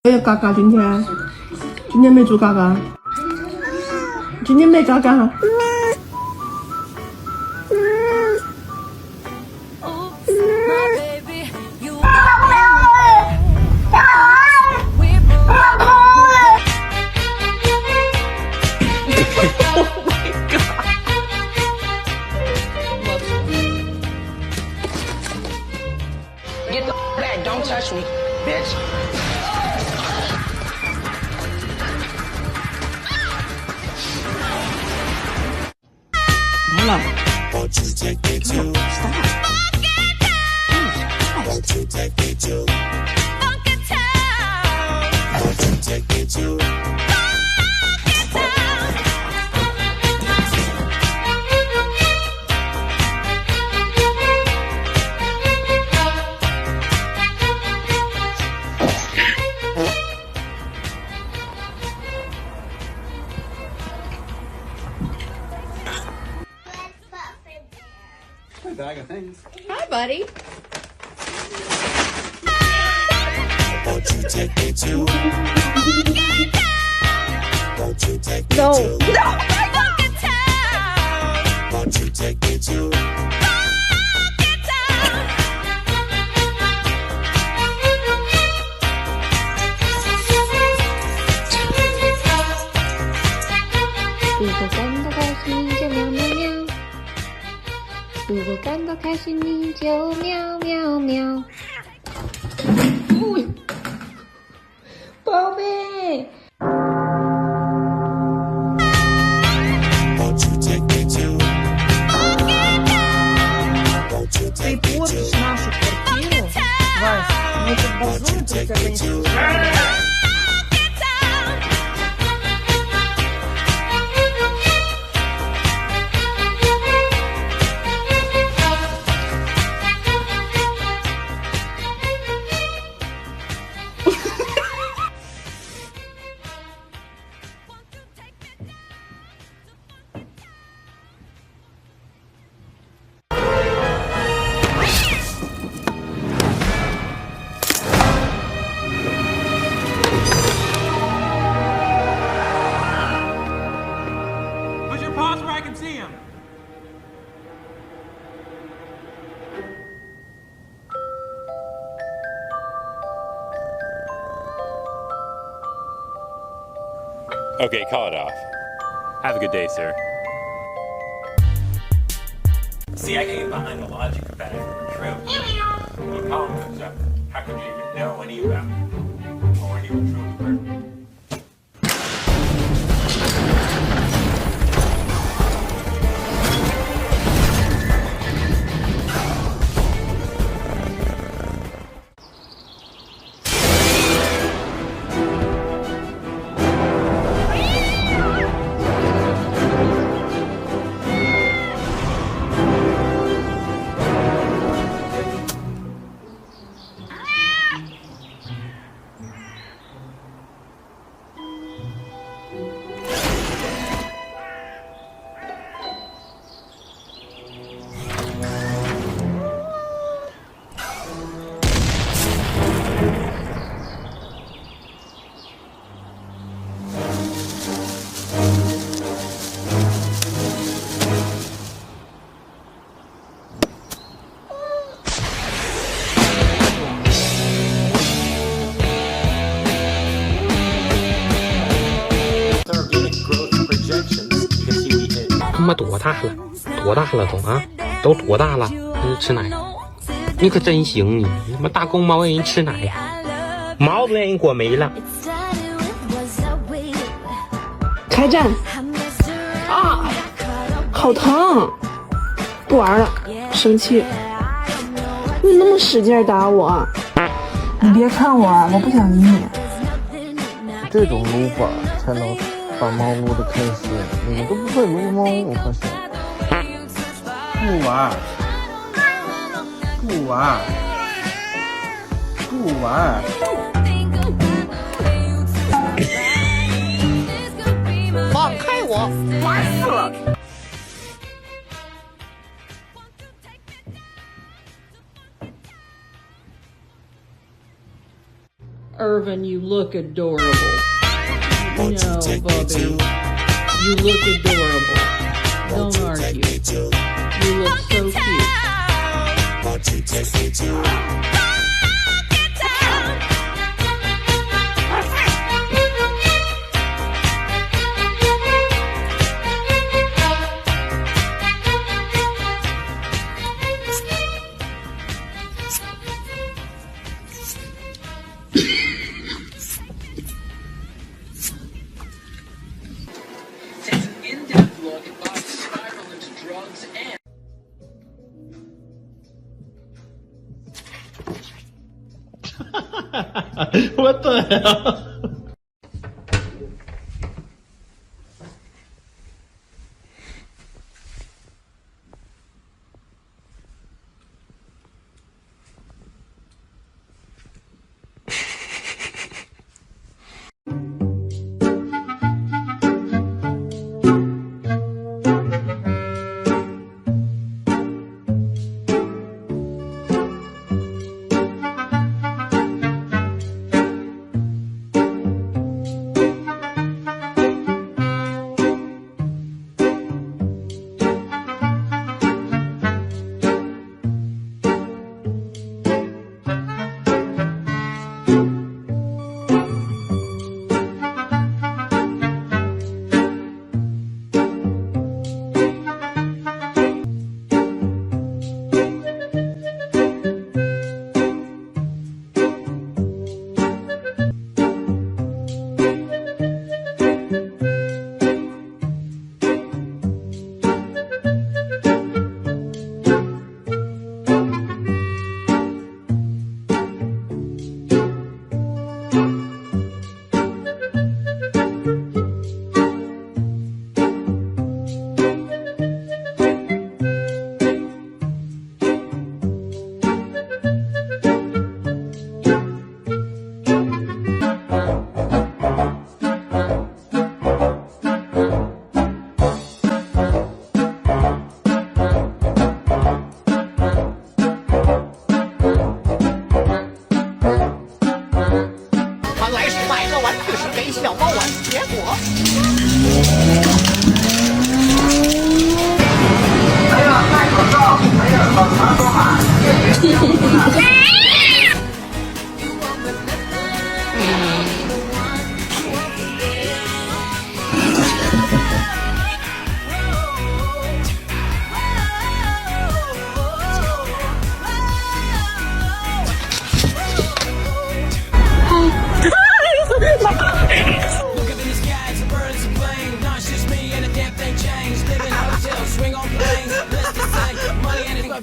哎呀，嘎嘎，今天没做嘎嘎，今天没嘎嘎。Get the back, don't touch me, bitch. Hold on. Won't you take me to? Stop. Won't you take me to? Funky town. Won't you take me to? Funky town. 'Hey, bag of things. Hi, buddy. Won't you take me to? Won't you take me No. to? No. Funky town. Won't you take me to? Funky town. 如果感到开心就喵喵喵，如果感到开心你就喵喵喵。宝贝。Won't you take me to? Won't you Ты take me портишь to? нашу квартиру. Вась, мы тут Won't you должны take тебя me to? принести. Put your paws where I can see them. Okay, call it off. Have a good day, sir. See, I can get behind the logic of that if it were true. When a problem comes up, how could you even know any about it? Or any true or他妈多大了？多大了都啊？都多大了？吃奶？你可真行你！他妈大公猫愿意吃奶，毛都愿意裹没了。开战！啊，好疼！不玩了，生气！你那么使劲打我！你别看我，我不想理你。这种撸法才能把猫撸得开心。你们都不会撸猫，我发现。不玩，不玩，不玩。放开我！烦死了！ Irvin, you look adorable. No, Bubby, you look adorable. Don't argue. You look so cute. Won't you take me to Takes an in-depth look at Bob's spiral into drugs and What the hell?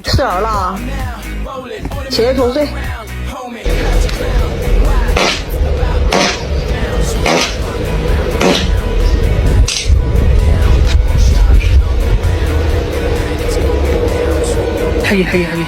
吃饵了，起来同睡。嘿嘿嘿。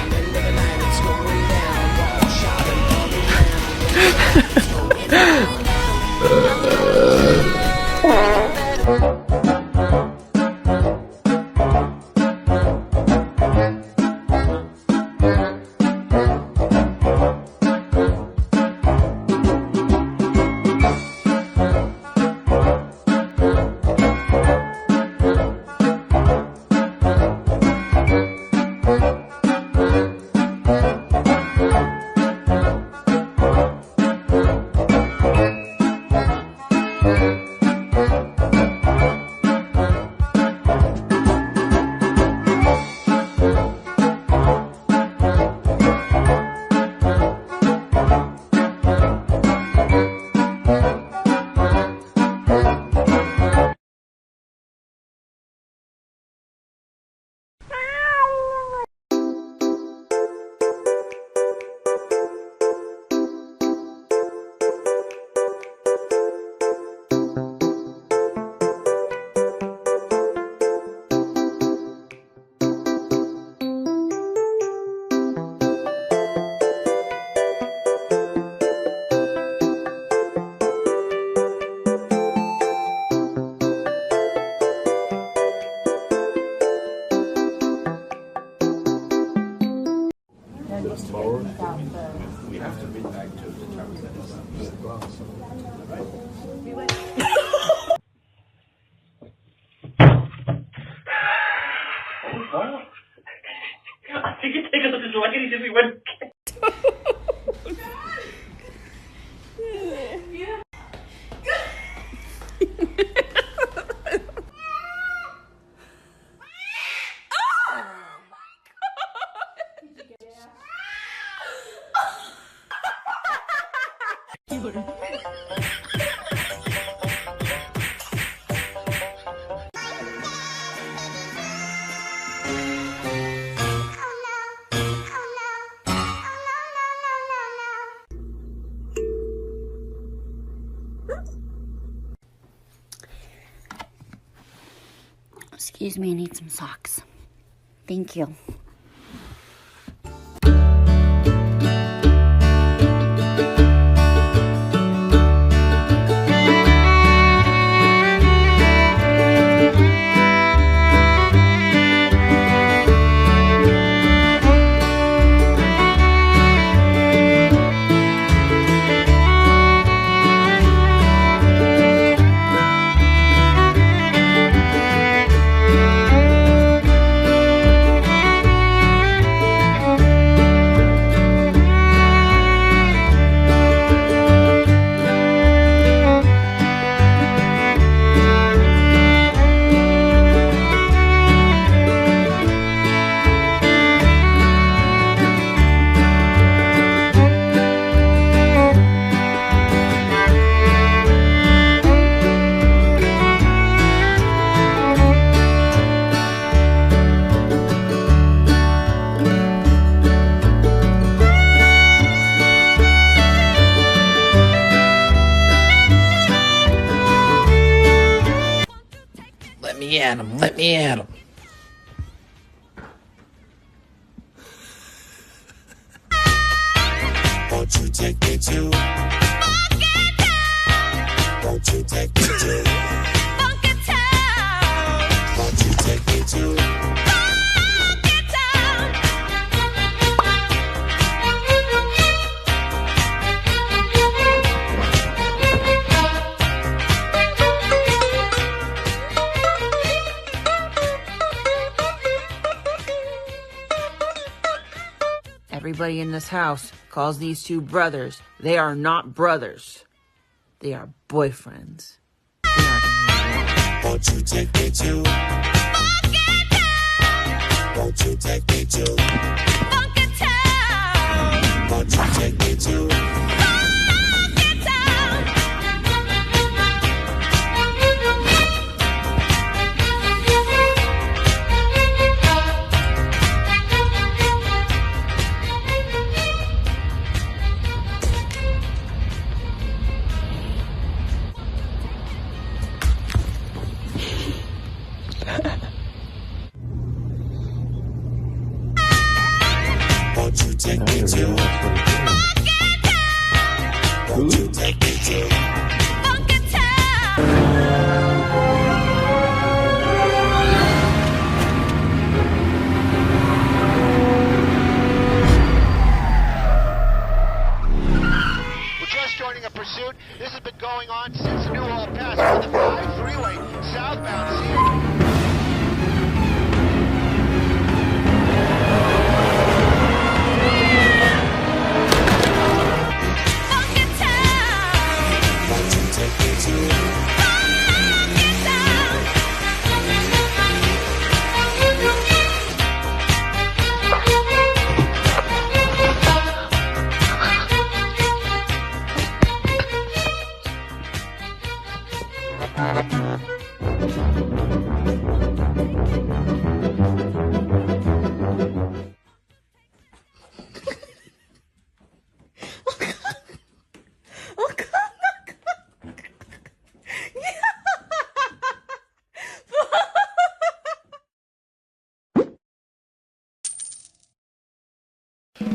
I think you take us to the ladies if we went. Excuse me, I need some socks. Thank you. Let me at him. Let me at him. Won't you take me to? Won't you take me to? Won't you take me to? Everybody in this house calls these two brothers. They are not brothers. They are boyfriends. They are in love. Won't you take me to? Won't you take me to? Won't you take me to? Won't you take me to? Won't you take me to? We're just joining a pursuit. This has been going on since New Hall Pass on the 5 freeway southbound.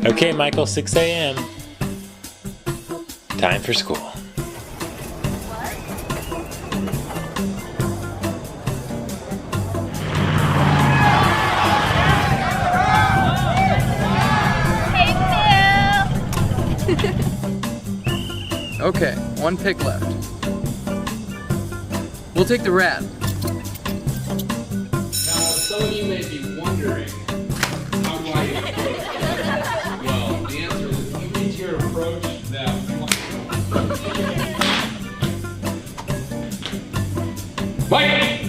Okay, Michael, 6 a.m. Time for school. Hey, Okay, one pick left. We'll take the rat. Now, some of you may be wondering, how do I approach this? Well, the answer is you need to approach them. Mike!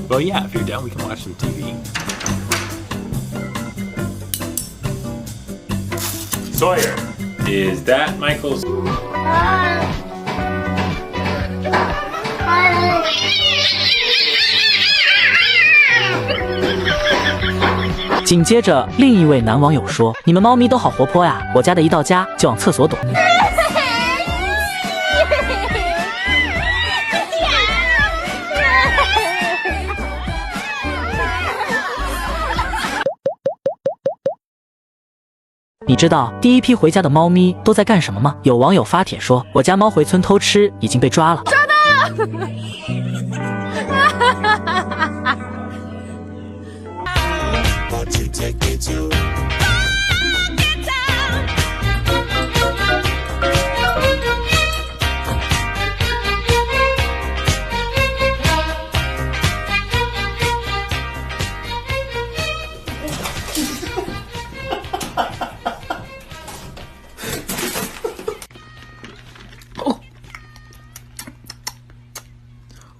Well, yeah, if you're down, we can watch some TV. Sawyer, is that Michael's? 紧接着，另一位男网友说：“你们猫咪都好活泼呀，我家的一到家就往厕所躲。” 你知道第一批回家的猫咪都在干什么吗？有网友发帖说：“我家猫回村偷吃，已经被抓了。”抓到了！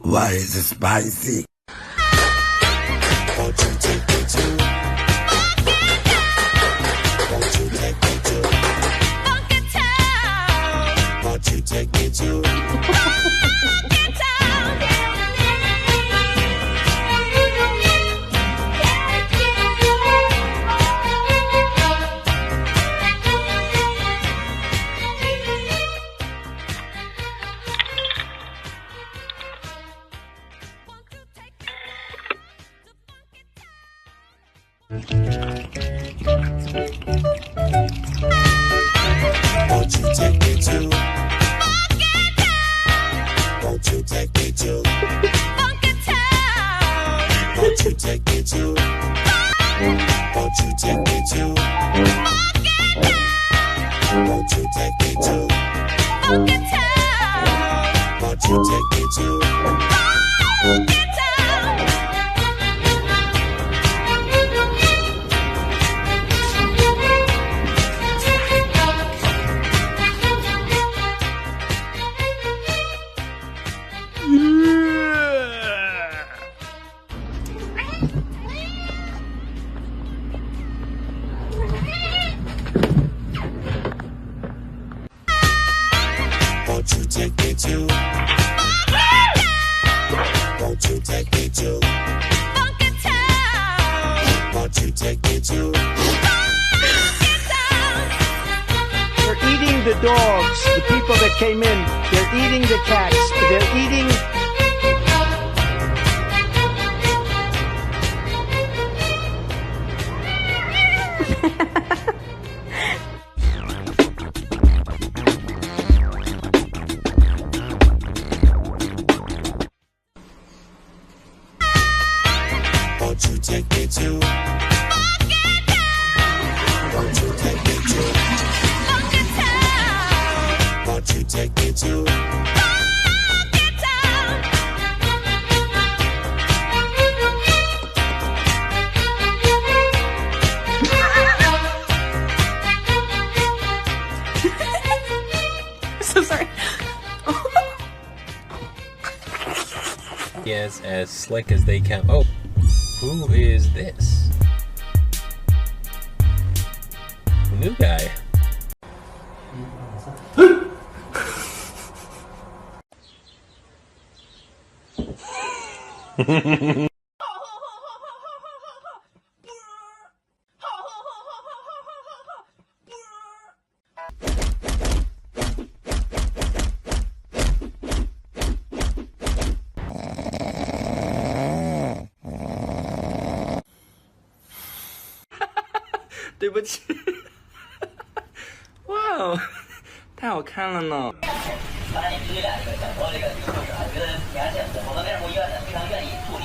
Why is it spicy? Won't you take me to? Won't you take me to? Won't you take me to? Won't you take me to? Won't you take me to? Won't you take me to? Won't you take me to? Won't you take me to? Won't you take me to? Won't you take me to? Won't you take me to? Won't you take me to? They're eating the dogs, the people that came in. They're eating the cats. They're eating... Won't you take me to? Won't you take me to? Won't you take me to? So sorry. Yes, as slick as they can. Oh, who is this? New guy. 哦，太好看了呢。刚才你们俩这个讲说这个故事啊，觉得挺安全的，我们为什么医院呢非常愿意助力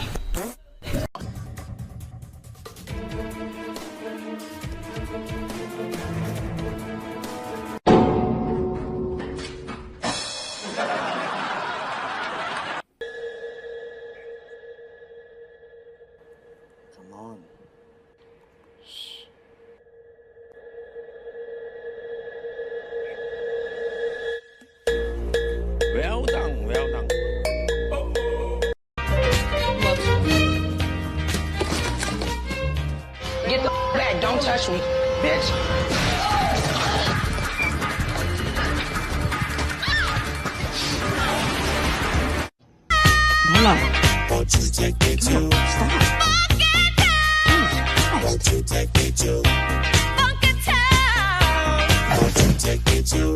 Come on. Well done, well done. Get the back, don't touch me, bitch. Won't you take me to? Won't you take me to? Won't you take me to?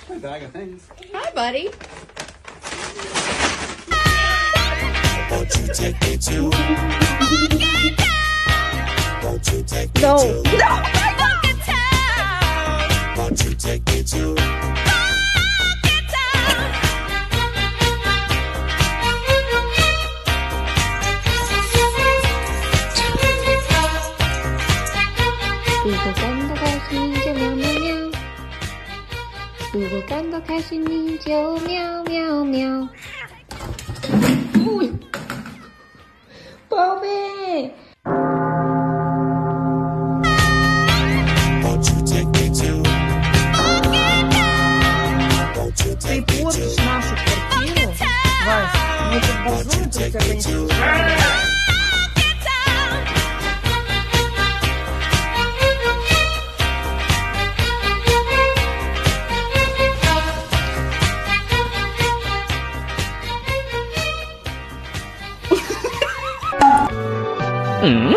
'Play bag of things. Hi, buddy. Won't you take me to? Won't you take me No. to? No. Won't you take me to? 如果感到开心就喵喵喵，如果感到开心你就喵喵喵。宝贝。 Won't you take me to? Won't you Ты take me портишь to? нашу квартиру. Вась, ну это должно быть у тебя, конечно. 응?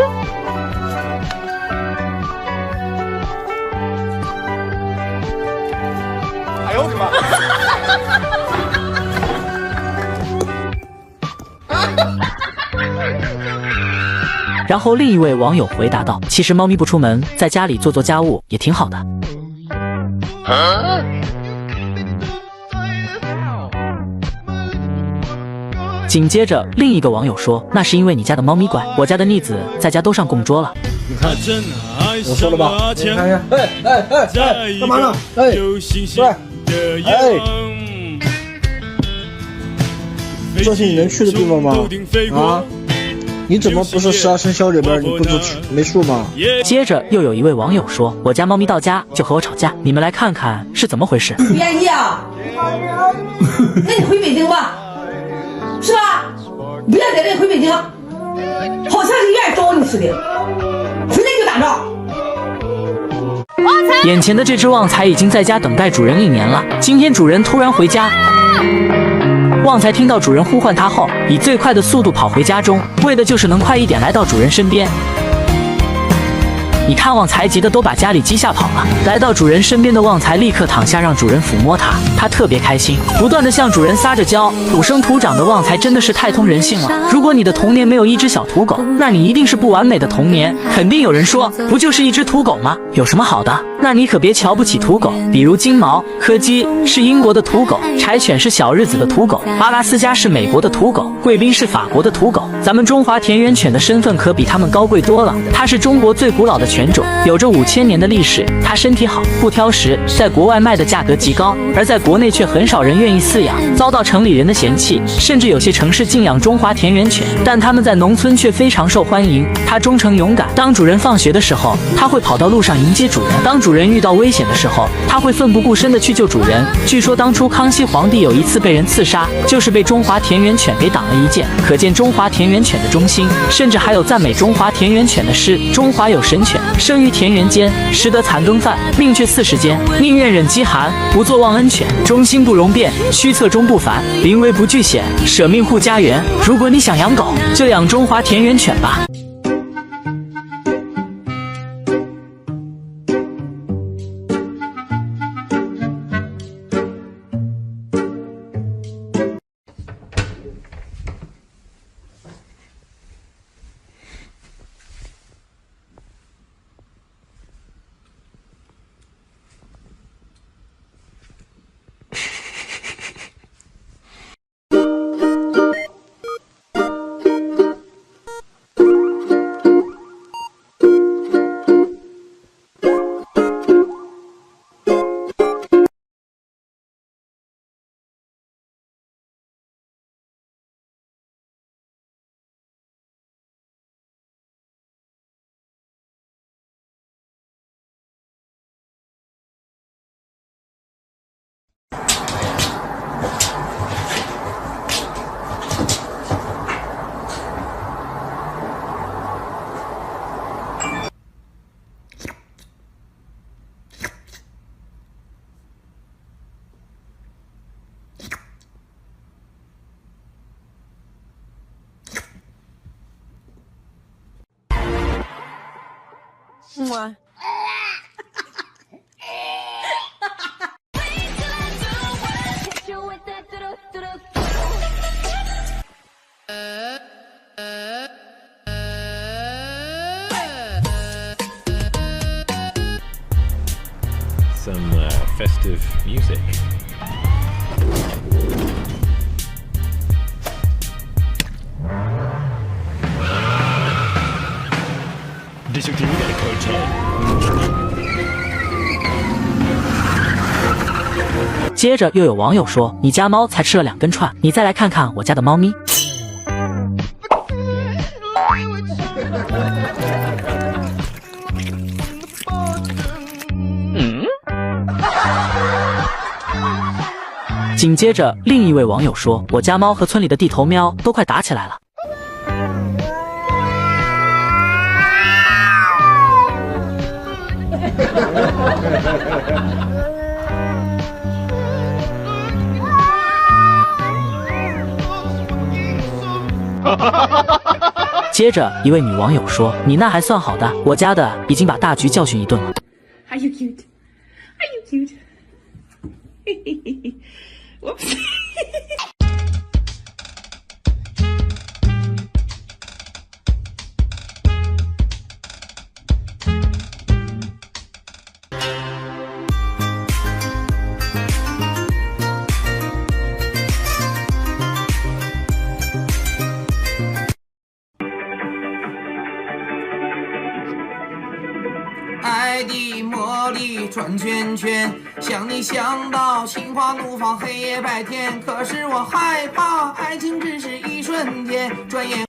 哎呦我的妈！然后另一位网友回答道：“其实猫咪不出门，在家里做做家务也挺好的。”紧接着，另一个网友说：“那是因为你家的猫咪乖，我家的逆子在家都上供桌了。”我说了吧？你看看，哎，干嘛呢？哎，对，哎，这是你能去的地方吗？啊？你怎么不是12生肖里边你不去没数吗？接着又有一位网友说：“我家猫咪到家就和我吵架，你们来看看是怎么回事。”不愿意啊？那你回北京吧，是吧？不愿在这回北京，好像是愿意招你似的，回来就打仗。眼前的这只旺财已经在家等待主人1年了，今天主人突然回家。旺财听到主人呼唤他后，以最快的速度跑回家中，为的就是能快一点来到主人身边。你看旺财急得都把家里鸡吓跑了。来到主人身边的旺财立刻躺下让主人抚摸他，他特别开心，不断的向主人撒着娇。土生土长的旺财真的是太通人性了。如果你的童年没有一只小土狗，那你一定是不完美的童年。肯定有人说，不就是一只土狗吗？有什么好的？那你可别瞧不起土狗，比如金毛、柯基是英国的土狗，柴犬是小日子的土狗，阿拉斯加是美国的土狗，贵宾是法国的土狗。咱们中华田园犬的身份可比它们高贵多了。它是中国最古老的犬种，有着5000年的历史。它身体好，不挑食，在国外卖的价格极高，而在国内却很少人愿意饲养，遭到城里人的嫌弃，甚至有些城市禁养中华田园犬，但它们在农村却非常受欢迎。它忠诚勇敢，当主人放学的时候，它会跑到路上迎接主人。当主人遇到危险的时候，它会奋不顾身的去救主人。据说当初康熙皇帝有一次被人刺杀，就是被中华田园犬给挡了一剑，可见中华田园犬的忠心。甚至还有赞美中华田园犬的诗：中华有神犬，生于田园间，识得残耕犯，命却刺世间。宁愿忍饥寒，不做忘恩犬。忠心不容变，虚策终不凡。临危不惧险，舍命护家园。如果你想养狗，就养中华田园犬吧。Mwah. Some festive music. District 2 got a code 10. 接着又有网友说：“你家猫才吃了2根串，你再来看看我家的猫咪。”紧接着，另一位网友说：“我家猫和村里的地头喵都快打起来了。”接着，一位女网友说：“你那还算好的，我家的已经把大橘教训一顿了。” Are you cute? Are you cute? Whoops. 爱的魔力转圈圈，想你想到心花怒放，黑夜白天。可是我害怕，爱情只是一瞬间，转眼。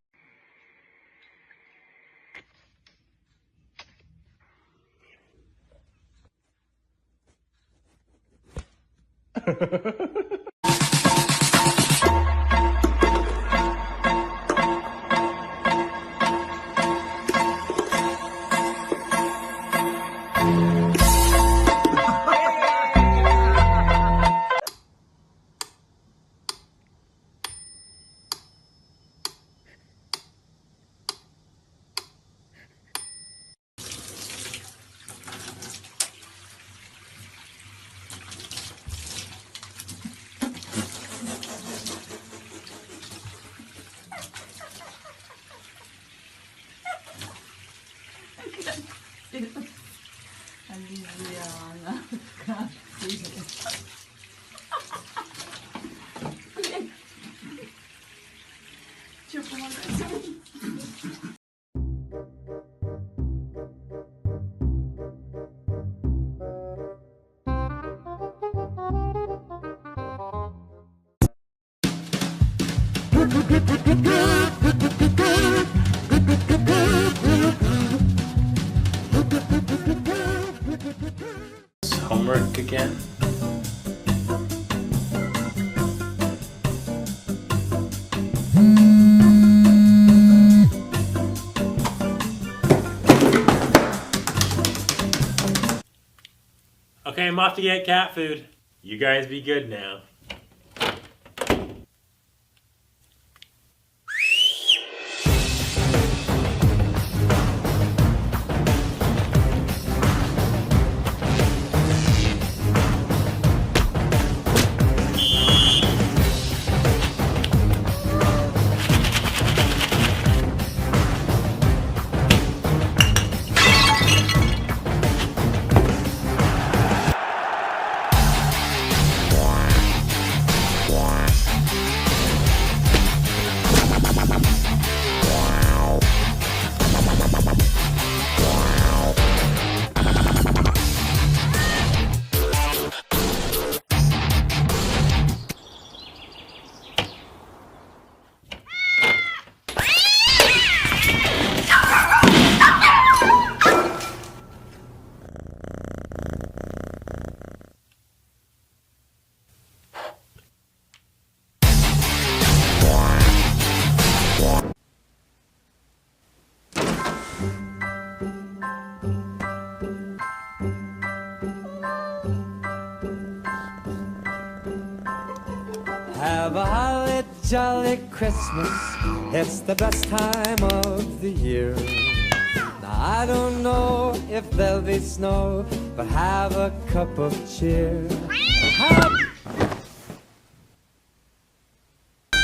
Homework again? off to get cat food. You guys be good now. Have a holly jolly Christmas, it's the best time of the year. Now I don't know if there'll be snow, but have a cup of cheer.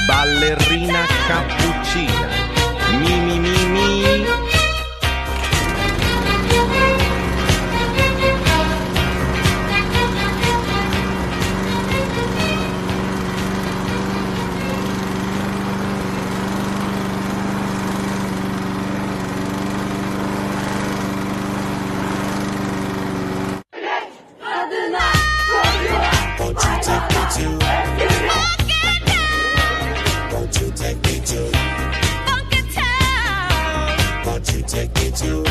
Ballerina cappuccina, mi mi mi mi. Won't you take me to? Won't you take me to? Won't you take me to? Won't you take me to?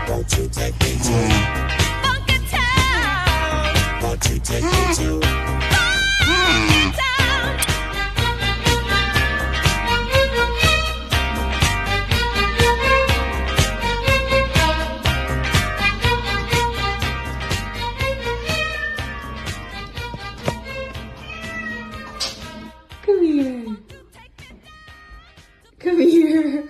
Won't you take me to? Won't you take me to? Come here. Come here.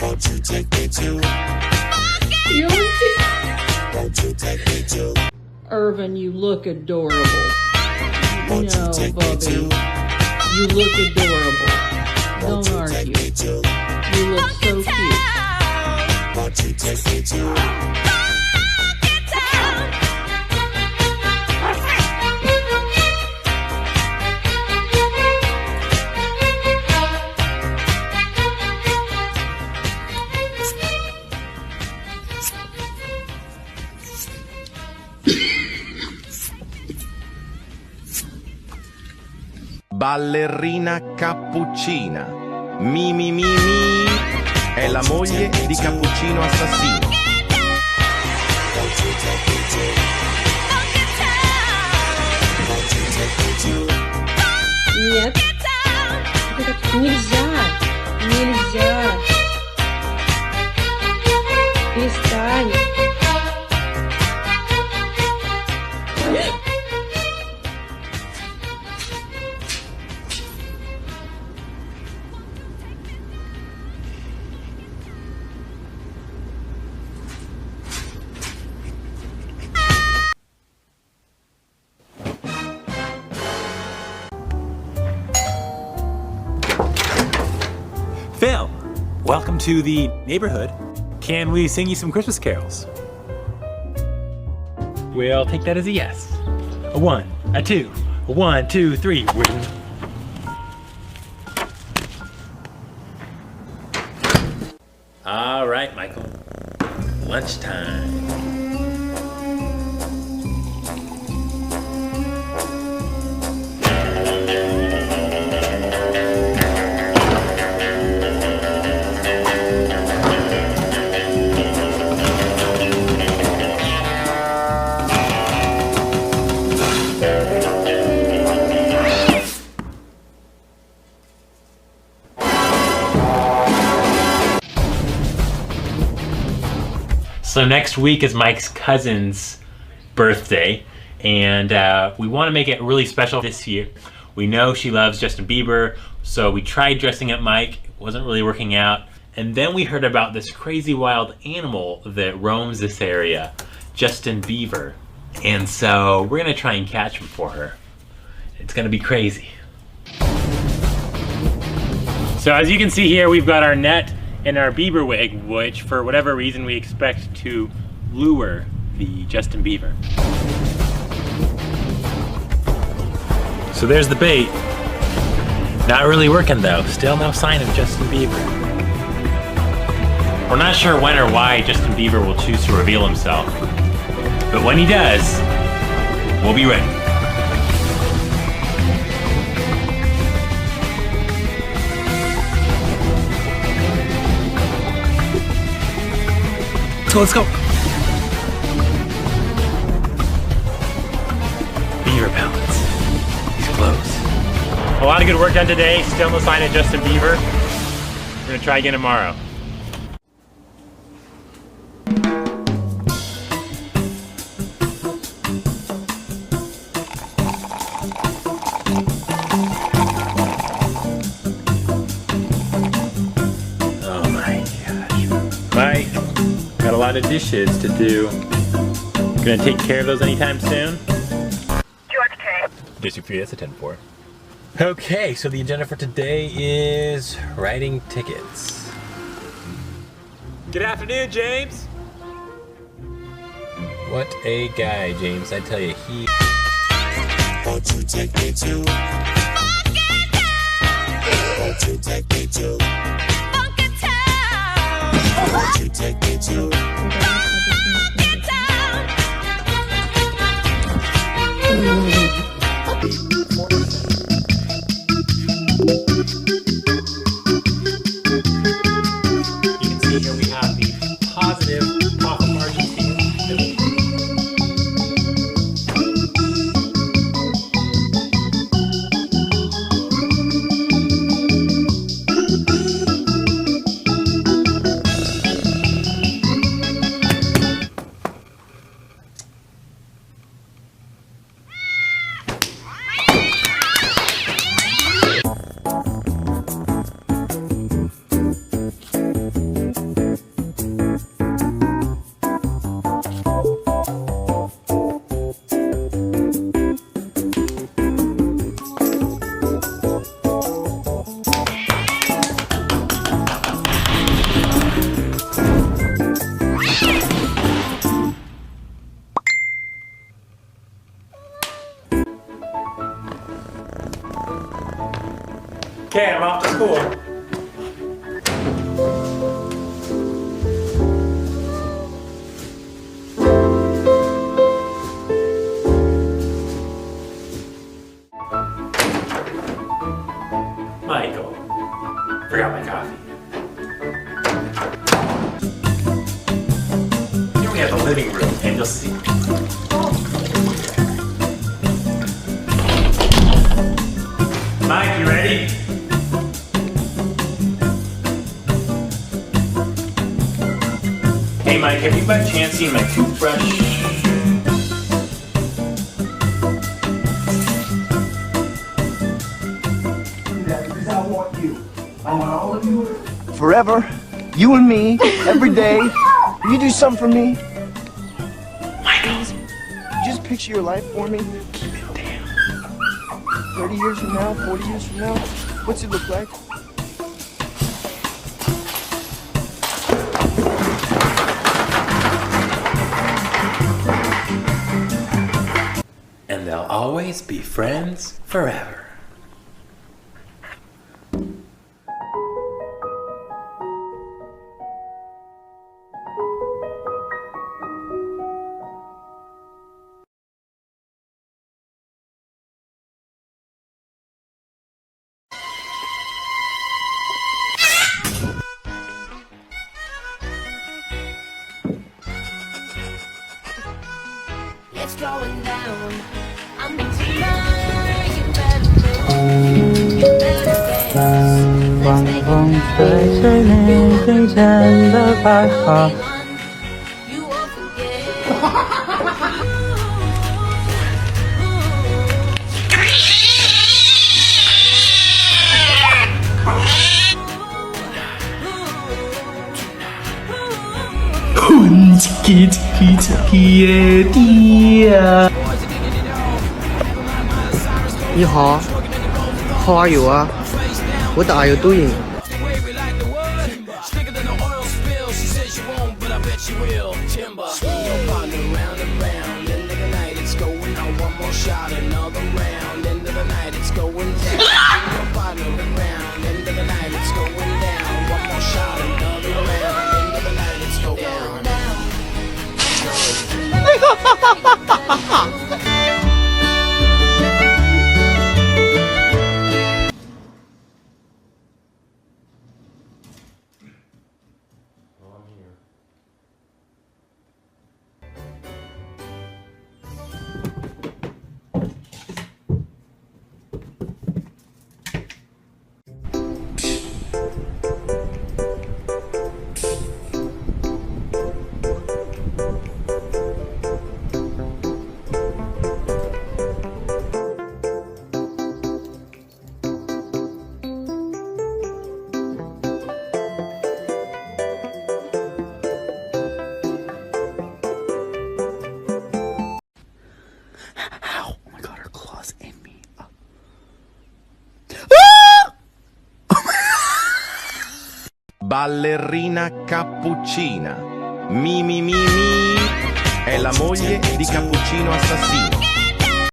Won't you take me to? Won't you take me to? Irvin, you look adorable. Won't you No, take me Bubby. to? You look adorable. Won't Don't you argue. take me to? You look so cute. Won't you take me to? Ballerina cappuccina, mi mi mi mi. È la moglie di Cappuccino Assassino. Won't you take me to? Won't you take me to? Нет. Нельзя. Нельзя. Перестань. Phil, welcome to the neighborhood. Can we sing you some Christmas carols? We'll take that as a yes. A 1, a 2, a 1, 2, 3. All right, lunchtime. So next week is Mike's cousin's birthday, and we want to make it really special this year. We know she loves Justin Bieber, so we tried dressing up Mike. It wasn't really working out. And then we heard about this crazy wild animal that roams this area, Justin Bieber. And so we're gonna try and catch him for her. It's gonna be crazy. So as you can see here, we've got our net and our Bieber wig, which for whatever reason we expect to lure the Justin Bieber. So there's the bait. Not really working though. Still no sign of Justin Bieber. We're not sure when or why Justin Bieber will choose to reveal himself. But when he does, we'll be ready. Let's go. Bieber pellets. He's close. A lot of good work done today. Still no sign of Justin Bieber. We're gonna try again tomorrow. Oh my gosh. Mike. Got a lot of dishes to do. Gonna take care of those anytime soon? George K. District 3, that's a 10-4. Okay, so the agenda for today is writing tickets. Good afternoon, James. What a guy, James. I tell you, he... Won't you take me to? Won't you take me to? Won't you take me to? You can see here we have the positive profit margins here. Okay, I'm off to school. Michael, forgot my coffee. Here we have the living room, and you'll see. Mike, you ready? Hey Mike, have you by chance seen my toothbrush? Because I want you. I want all of you. Forever. You and me. Every day. Will you do something for me? Michael. Just picture your life for me. 30 years from now, 40 years from now, what's it look like? And they'll always be friends forever. it's going down. I'm tonight, you better move, you better dance. 晚风吹碎你嘴间的白发。你好 ，How are you 啊？What are you doing？ Ballerina cappuccina. Mi mi mi mi è la moglie di Cappuccino Assassino.